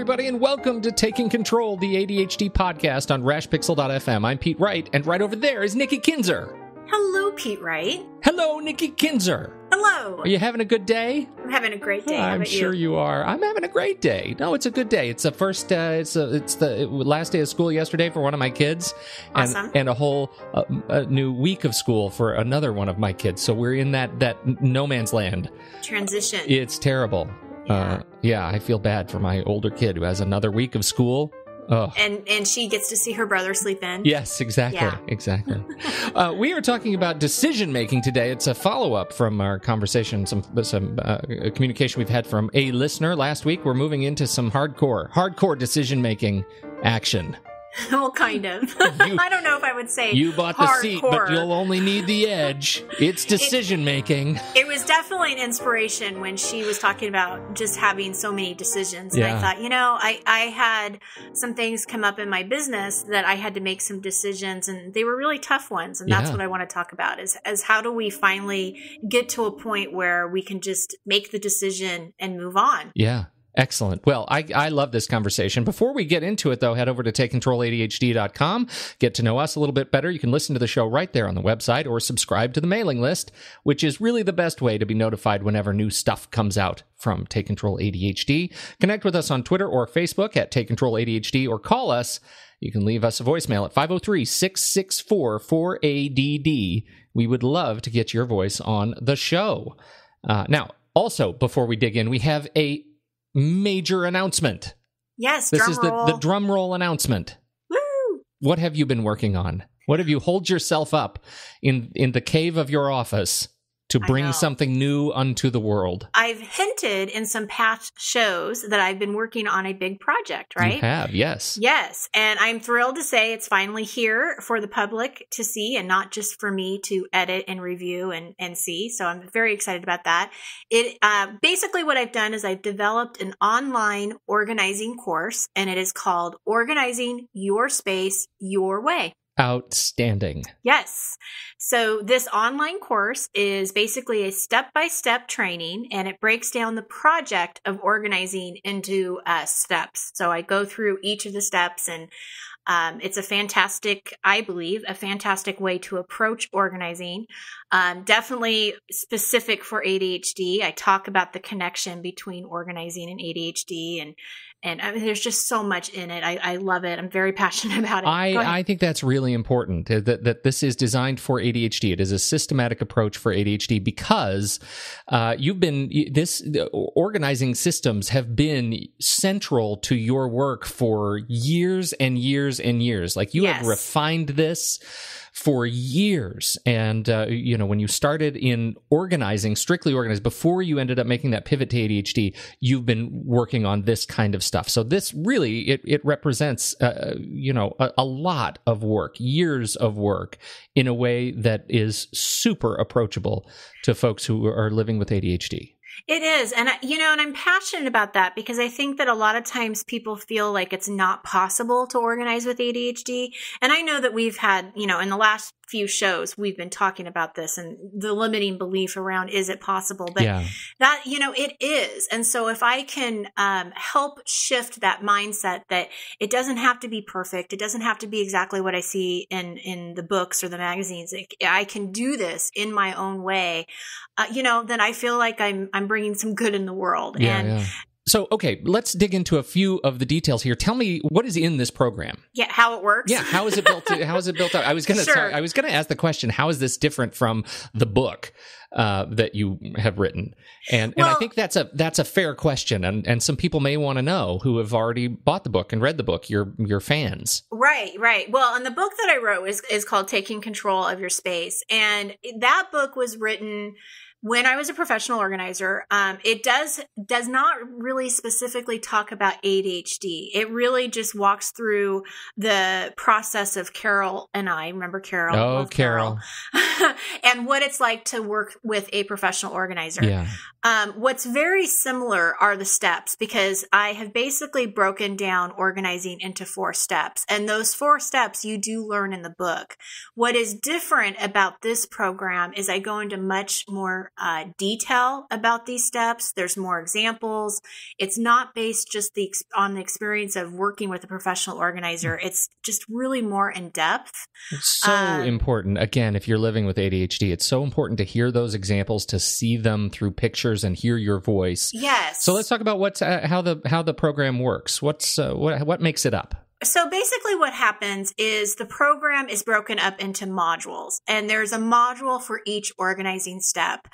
everybody, and welcome to Taking Control, the ADHD podcast on rashpixel.fm. I'm Pete Wright, and right over there is Nikki Kinzer. Hello, Pete Wright. Hello, Nikki Kinzer. Hello. Are you having a good day? I'm having a great day. I'm sure you are. I'm having a great day. No, it's a good day. It's the first. It's the last day of school yesterday for one of my kids, and Awesome. and a whole new week of school for another one of my kids. So we're in that no man's land. Transition. It's terrible. Yeah. I feel bad for my older kid who has another week of school. Oh. And she gets to see her brother sleep in. Yes, exactly. Yeah. Exactly. We are talking about decision making today. It's a follow up from our conversation, some communication we've had from a listener last week. We're moving into some hardcore decision making action. Well, kind of. I don't know if I would say you bought the hardcore. seat, but you'll only need the edge. It's decision making. It was definitely an inspiration when she was talking about just having so many decisions. And Yeah. I thought, I had some things come up in my business that I had to make some decisions, and they were really tough ones. And that's Yeah. what I want to talk about is how do we finally get to a point where we can just make the decision and move on? Yeah. Excellent. Well, I love this conversation. Before we get into it, though, head over to takecontroladhd.com. Get to know us a little bit better. You can listen to the show right there on the website or subscribe to the mailing list, which is really the best way to be notified whenever new stuff comes out from Take Control ADHD. Connect with us on Twitter or Facebook at Take Control ADHD or call us. You can leave us a voicemail at 503-664-4ADD. We would love to get your voice on the show. Now, also, before we dig in, we have a major announcement. Yes, This drum is roll. the drum roll announcement. Woo! What have you been working on? What have you hold yourself up in the cave of your office to I bring know. something new unto the world? I've hinted in some past shows that I've been working on a big project, right? You have, yes. Yes. And I'm thrilled to say it's finally here for the public to see and not just for me to edit and review and see. So I'm very excited about that. It basically what I've done is I've developed an online organizing course, and it is called Organizing Your Space Your Way. Outstanding. Yes. So this online course is basically a step-by-step training, and it breaks down the project of organizing into steps. So I go through each of the steps, and it's a fantastic way to approach organizing. Definitely specific for ADHD. I talk about the connection between organizing and ADHD, and I mean, there's just so much in it. I love it. I'm very passionate about it. I think that's really important, that this is designed for ADHD. It is a systematic approach for ADHD because organizing systems have been central to your work for years and years and years. Like you have refined this for years. And, when you started in strictly organized, before you ended up making that pivot to ADHD, you've been working on this kind of stuff. So this really, it represents, a lot of work, years of work in a way that is super approachable to folks who are living with ADHD. It is. And, and I'm passionate about that because I think that a lot of times people feel like it's not possible to organize with ADHD. And I know that we've had, in the last few shows, we've been talking about this and the limiting belief around, is it possible? But that, it is. And so if I can help shift that mindset that it doesn't have to be perfect, it doesn't have to be exactly what I see in the books or the magazines. I can do this in my own way. Then I feel like I'm bringing some good in the world. So, okay, let's dig into a few of the details here. Tell me what is in this program. Yeah, how it works. Yeah, how is it built? How is it built up? I was going to ask the question: how is this different from the book that you have written? And I think that's a fair question, and some people may want to know who have already bought the book and read the book. Your fans, right. Well, and the book that I wrote is called Taking Control of Your Space, and that book was written when I was a professional organizer. It does not really specifically talk about ADHD. It really just walks through the process of Carol and I. Remember Carol? Oh, Carol. And what it's like to work with a professional organizer. Yeah. What's very similar are the steps, because I have basically broken down organizing into 4 steps. And those 4 steps you do learn in the book. What is different about this program is I go into much more detail about these steps. There's more examples. It's not based just on the experience of working with a professional organizer. It's just really more in depth. It's so important. Again, if you're living with ADHD, it's so important to hear those examples, to see them through pictures and hear your voice. Yes. So let's talk about how the program works. What makes it up? So basically what happens is the program is broken up into modules, and there's a module for each organizing step.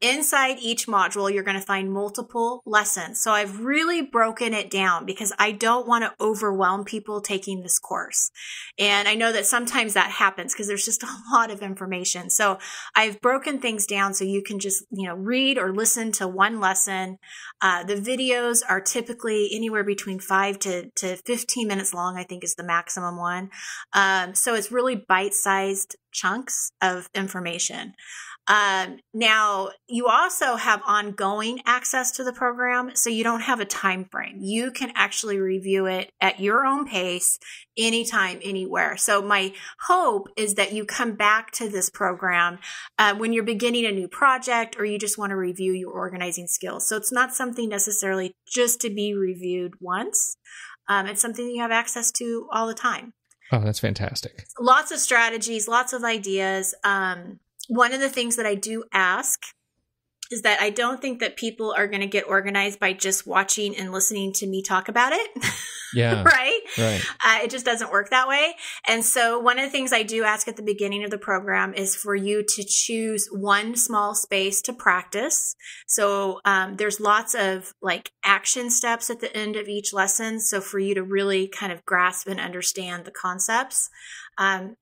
Inside each module, you're going to find multiple lessons. So I've really broken it down because I don't want to overwhelm people taking this course. And I know that sometimes that happens because there's just a lot of information. So I've broken things down so you can just, read or listen to one lesson. The videos are typically anywhere between 5 to 15 minutes long, I think is the maximum one. So it's really bite-sized chunks of information. Now, you also have ongoing access to the program, so you don't have a time frame. You can actually review it at your own pace, anytime, anywhere. So my hope is that you come back to this program when you're beginning a new project or you just want to review your organizing skills. So it's not something necessarily just to be reviewed once. It's something that you have access to all the time. Oh, that's fantastic. Lots of strategies, lots of ideas. One of the things that I do ask is that I don't think that people are going to get organized by just watching and listening to me talk about it. Yeah. Right? Right. It just doesn't work that way. And so one of the things I do ask at the beginning of the program is for you to choose one small space to practice. So there's lots of action steps at the end of each lesson. So for you to really kind of grasp and understand the concepts. And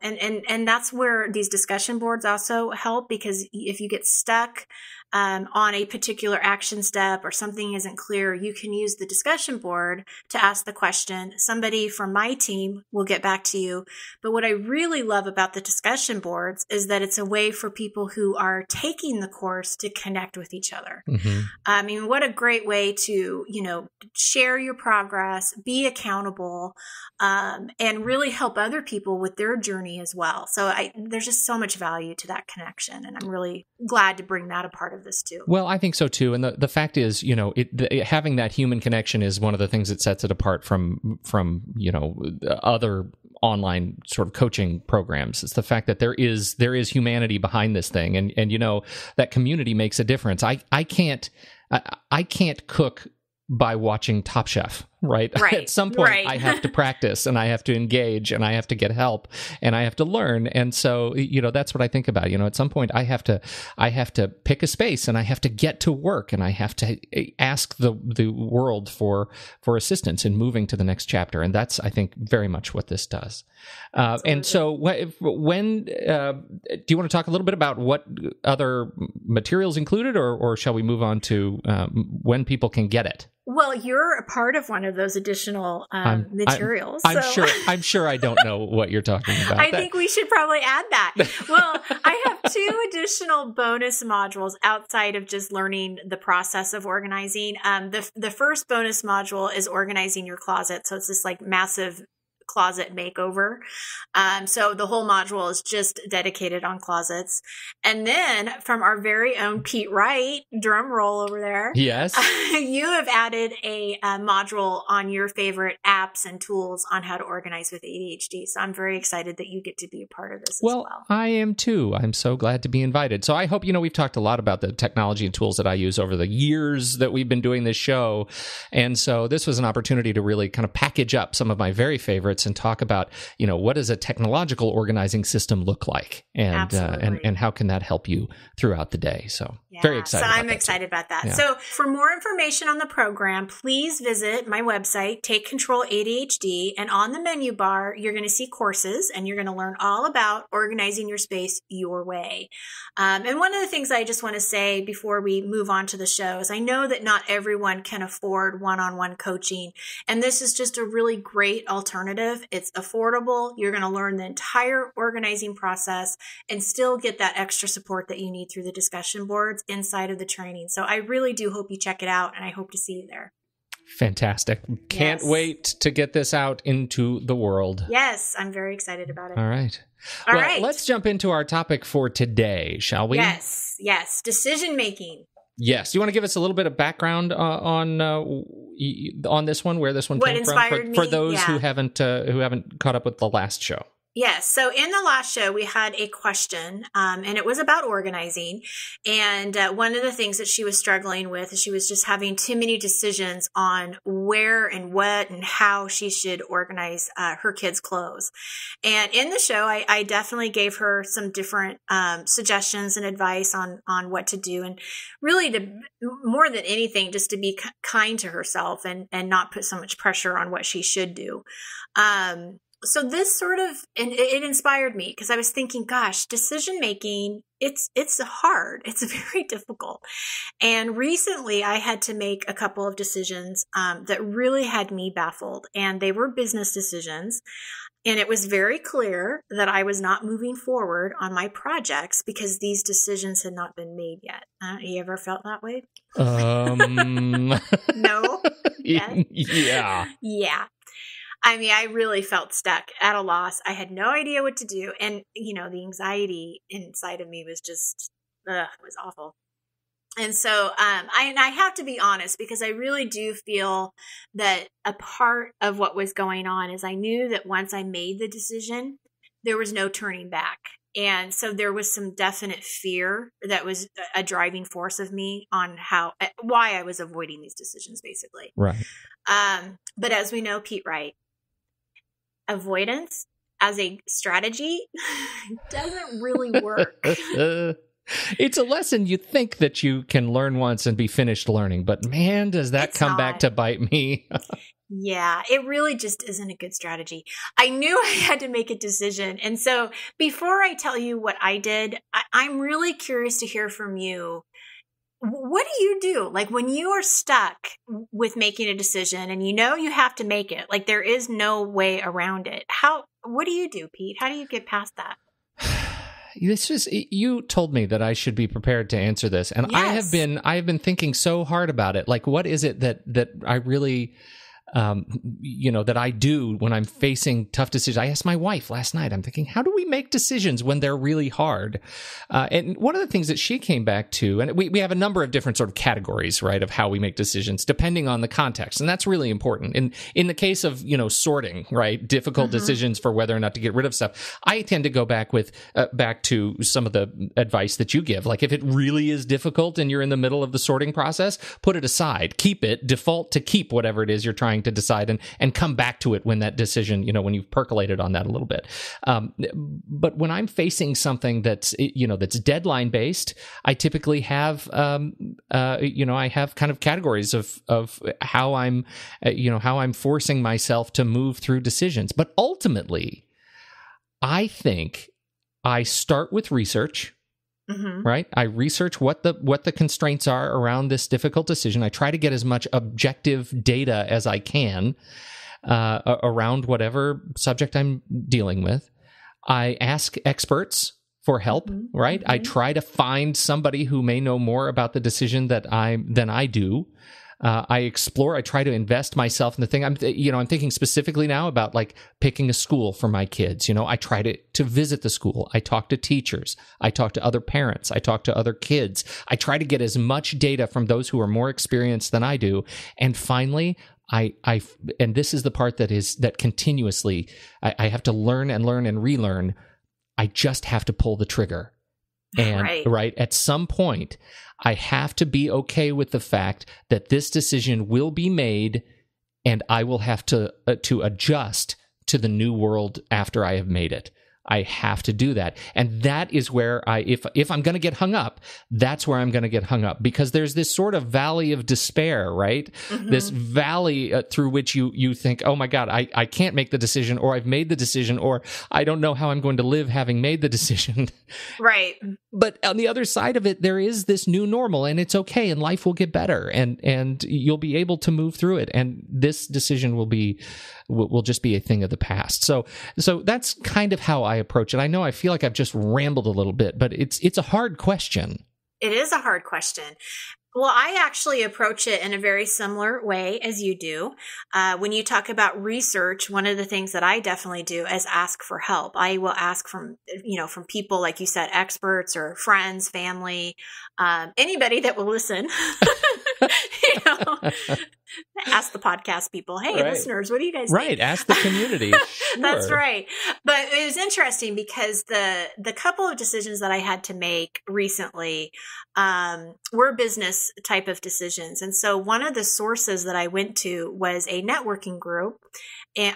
that's where these discussion boards also help, because if you get stuck on a particular action step or something isn't clear, you can use the discussion board to ask the question. Somebody from my team will get back to you. But what I really love about the discussion boards is that it's a way for people who are taking the course to connect with each other. Mm-hmm. I mean, what a great way to, share your progress, be accountable, and really help other people with their journey as well. So there's just so much value to that connection. And I'm really glad to bring that a part of this too. Well, I think so too. And the fact is, having that human connection is one of the things that sets it apart from other online sort of coaching programs. It's the fact that there is humanity behind this thing, and that community makes a difference. I can't cook by watching Top Chef, right? At some point, I have to practice, and I have to engage, and I have to get help, and I have to learn. And so, that's what I think about. At some point, I have to pick a space, and I have to get to work, and I have to ask the world for assistance in moving to the next chapter. And that's, I think, very much what this does. And so, when do you want to talk a little bit about what other materials included, or shall we move on to when people can get it? Well, you're a part of one of those additional materials. I'm sure I don't know what you're talking about. I think we should probably add that. Well, I have 2 additional bonus modules outside of just learning the process of organizing. The first bonus module is organizing your closet. So it's this massive closet makeover. So the whole module is just dedicated on closets. And then from our very own Pete Wright, drum roll over there. Yes. You have added a module on your favorite apps and tools on how to organize with ADHD. So I'm very excited that you get to be a part of this as well. I am too. I'm so glad to be invited. So I hope, we've talked a lot about the technology and tools that I use over the years that we've been doing this show. And so this was an opportunity to really kind of package up some of my very favorites and talk about, what does a technological organizing system look like, and how can that help you throughout the day. So very excited. So I'm excited about that. Yeah. So for more information on the program, please visit my website, Take Control ADHD, and on the menu bar, you're going to see courses, and you're going to learn all about organizing your space your way. And one of the things I just want to say before we move on to the show is I know that not everyone can afford one-on-one coaching, and this is just a really great alternative. It's affordable. You're going to learn the entire organizing process and still get that extra support that you need through the discussion boards inside of the training. So I really do hope you check it out, and I hope to see you there. Fantastic. Can't wait to get this out into the world. Yes, I'm very excited about it. All right. Well, let's jump into our topic for today, shall we? Yes. Decision making. Yes. You want to give us a little bit of background on this one, where this one came from, for those who haven't caught up with the last show? Yes. So in the last show, we had a question, and it was about organizing. And one of the things that she was struggling with is she was just having too many decisions on where and what and how she should organize her kids' clothes. And in the show, I definitely gave her some different suggestions and advice on what to do, and really, to more than anything, just to be kind to herself and not put so much pressure on what she should do. So this sort of, and it inspired me, because I was thinking, gosh, decision making, it's hard. It's very difficult. And recently I had to make a couple of decisions that really had me baffled, and they were business decisions. And it was very clear that I was not moving forward on my projects because these decisions had not been made yet. You ever felt that way? No? Yeah. Yeah. I mean, I really felt stuck, at a loss. I had no idea what to do. And, the anxiety inside of me was just, it was awful. And so I have to be honest, because I really do feel that a part of what was going on is I knew that once I made the decision, there was no turning back. And so there was some definite fear that was a driving force of me on why I was avoiding these decisions, basically. Right. But as we know, Pete Wright, avoidance as a strategy doesn't really work. It's a lesson you think that you can learn once and be finished learning, but man, does that come back to bite me. Yeah, it really just isn't a good strategy. I knew I had to make a decision. And so before I tell you what I did, I'm really curious to hear from you. What do you do? Like, when you are stuck with making a decision and you have to make it, like there is no way around it. What do you do, Pete? How do you get past that? You told me that I should be prepared to answer this, and yes. I have been thinking so hard about it. Like, what is it that I really that I do when I'm facing tough decisions? I asked my wife last night, I'm thinking, how do we make decisions when they're really hard? And one of the things that she came back to, and we have a number of different sort of categories, right, of how we make decisions depending on the context. And that's really important. In the case of, sorting, right, difficult decisions for whether or not to get rid of stuff, I tend to go back to some of the advice that you give. Like, if it really is difficult and you're in the middle of the sorting process, put it aside, keep it, default to keep whatever it is you're trying to decide, and come back to it when that decision, when you've percolated on that a little bit. But when I'm facing something that's deadline based, I typically have, I have kind of categories of how I'm forcing myself to move through decisions. But ultimately, I think I start with research. Right? I research what the constraints are around this difficult decision. I try to get as much objective data as I can around whatever subject I'm dealing with. I ask experts for help, right? I try to find somebody who may know more about the decision than I do. I explore. I try to invest myself in the thing. I'm thinking specifically now about like picking a school for my kids. I try to visit the school. I talk to teachers. I talk to other parents. I talk to other kids. I try to get as much data from those who are more experienced than I do. And finally, and this is the part that continuously I have to learn and relearn. I just have to pull the trigger. And right at some point, I have to be okay with the fact that this decision will be made, and I will have to adjust to the new world after I have made it. I have to do that. And that is where if I'm going to get hung up, that's where I'm going to get hung up, because there's this sort of valley of despair, right? This valley through which you think, oh my God, I can't make the decision, or I've made the decision, or I don't know how I'm going to live having made the decision. Right. But on the other side of it, there is this new normal, and it's okay, and life will get better, and you'll be able to move through it. And this decision will just be a thing of the past. So that's kind of how I approach it. I know I feel like I've just rambled a little bit, but it's a hard question. It is a hard question. Well, I actually approach it in a very similar way as you do. When you talk about research, one of the things that I definitely do is ask for help. I will ask from people, like you said, experts or friends, family, anybody that will listen. Ask the podcast people, hey, right. Listeners, what do you guys think? Right, ask the community. Sure. That's right. But it was interesting because the couple of decisions that I had to make recently were business type of decisions. And so one of the sources that I went to was a networking group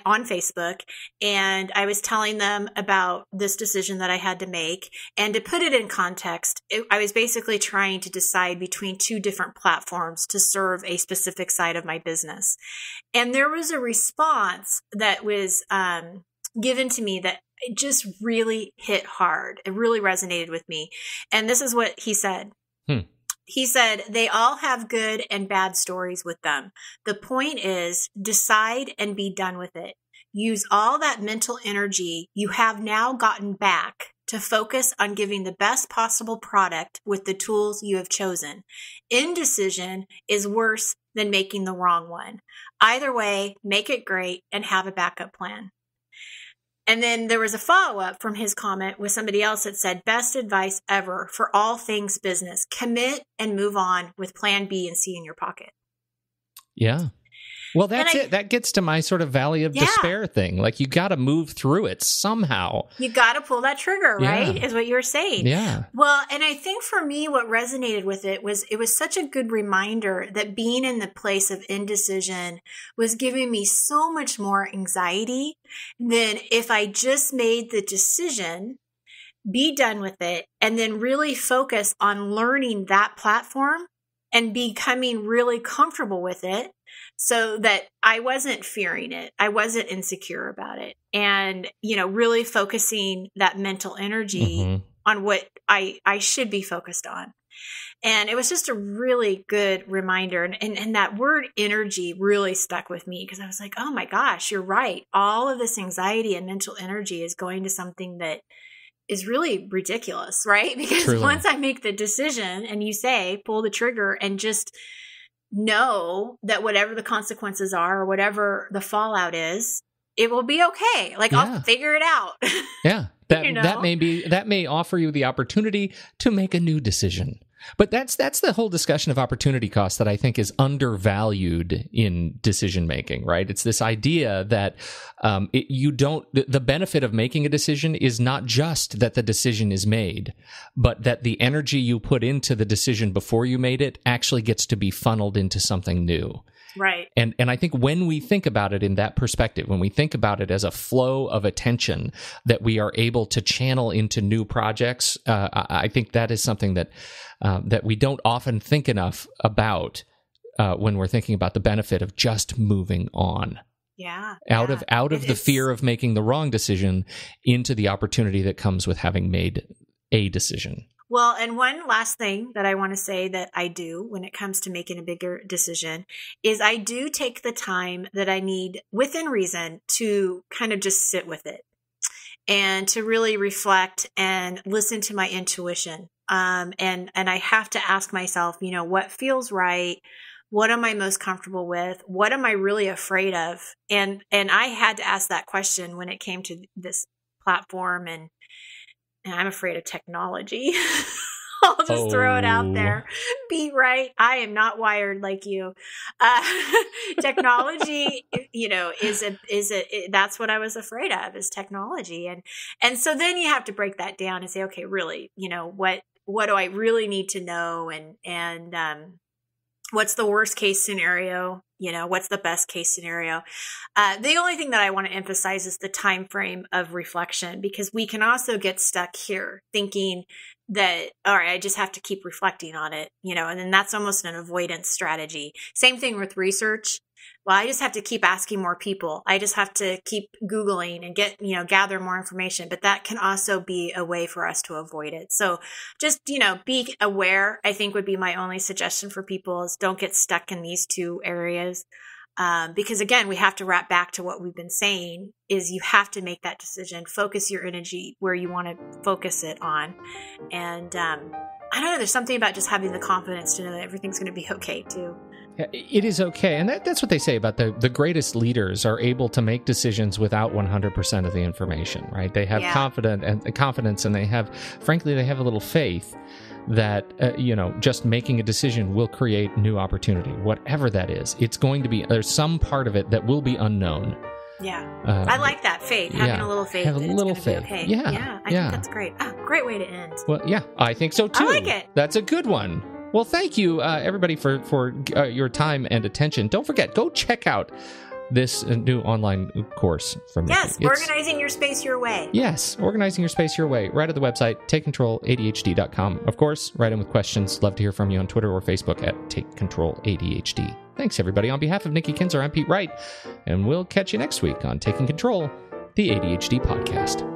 on Facebook. And I was telling them about this decision that I had to make. And to put it in context, I was basically trying to decide between two different platforms to serve a specific side of my business. And there was a response that was given to me that it just really hit hard. It really resonated with me. And this is what he said. He said, they all have good and bad stories with them. The point is, decide and be done with it. Use all that mental energy you have now gotten back to focus on giving the best possible product with the tools you have chosen. Indecision is worse than making the wrong one. Either way, make it great and have a backup plan. And then there was a follow-up from his comment with somebody else that said, best advice ever for all things business. Commit and move on with plan B and C in your pocket. Yeah. Well, that's it. That gets to my sort of valley of despair thing. Like, you got to move through it somehow. You got to pull that trigger, right? Is what you were saying. Yeah. Well, and I think for me, what resonated with it was such a good reminder that being in the place of indecision was giving me so much more anxiety than if I just made the decision, be done with it, and then really focus on learning that platform and becoming really comfortable with it, so that I wasn't fearing it. I wasn't insecure about it. And, really focusing that mental energy on what I should be focused on. And it was just a really good reminder. And that word energy really stuck with me because I was like, oh my gosh, you're right. All of this anxiety and mental energy is going to something that is really ridiculous, right? Because Truly. Once I make the decision and you say, pull the trigger and just know that whatever the consequences are or whatever the fallout is, it will be okay. Like, I'll figure it out. Yeah. That may offer you the opportunity to make a new decision. But that's the whole discussion of opportunity cost that I think is undervalued in decision making, right? It's this idea that the benefit of making a decision is not just that the decision is made, but that the energy you put into the decision before you made it actually gets to be funneled into something new. Right. And I think when we think about it in that perspective, when we think about it as a flow of attention that we are able to channel into new projects, I think that is something that we don't often think enough about when we're thinking about the benefit of just moving on. Yeah. Out of the fear of making the wrong decision into the opportunity that comes with having made a decision. Well, and one last thing that I want to say that I do when it comes to making a bigger decision is I do take the time that I need within reason to kind of just sit with it and to really reflect and listen to my intuition. And I have to ask myself, what feels right? What am I most comfortable with? What am I really afraid of? And I had to ask that question when it came to this platform, and I'm afraid of technology. I'll just throw it out there. Be right. I am not wired like you. Technology, that's what I was afraid of, is technology. And so then you have to break that down and say, okay, really, what do I really need to know? And what's the worst case scenario? What's the best case scenario? The only thing that I want to emphasize is the time frame of reflection, because we can also get stuck here thinking that, all right, I just have to keep reflecting on it, and then that's almost an avoidance strategy. Same thing with research. Well, I just have to keep asking more people. I just have to keep Googling and gather more information. But that can also be a way for us to avoid it. So just, be aware, I think, would be my only suggestion for people, is don't get stuck in these two areas. Because again, we have to wrap back to what we've been saying, is you have to make that decision, focus your energy where you want to focus it on. And I don't know, there's something about just having the confidence to know that everything's going to be okay too. It is okay. And that's what they say about the greatest leaders are able to make decisions without 100% of the information, right? They have confidence, and they have a little faith that, just making a decision will create new opportunity, whatever that is. It's going to be, there's some part of it that will be unknown. Yeah. I like that faith, having a little faith. Have a little faith. Okay. Yeah. I think that's great. Oh, great way to end. Well, yeah, I think so too. I like it. That's a good one. Well, thank you, everybody, for your time and attention. Don't forget, go check out this new online course from Nikki. Yes, Organizing Your Space Your Way. Yes, Organizing Your Space Your Way. Right at the website, takecontroladhd.com. Of course, write in with questions. Love to hear from you on Twitter or Facebook at takecontroladhd. Thanks, everybody. On behalf of Nikki Kinzer, I'm Pete Wright, and we'll catch you next week on Taking Control, the ADHD podcast.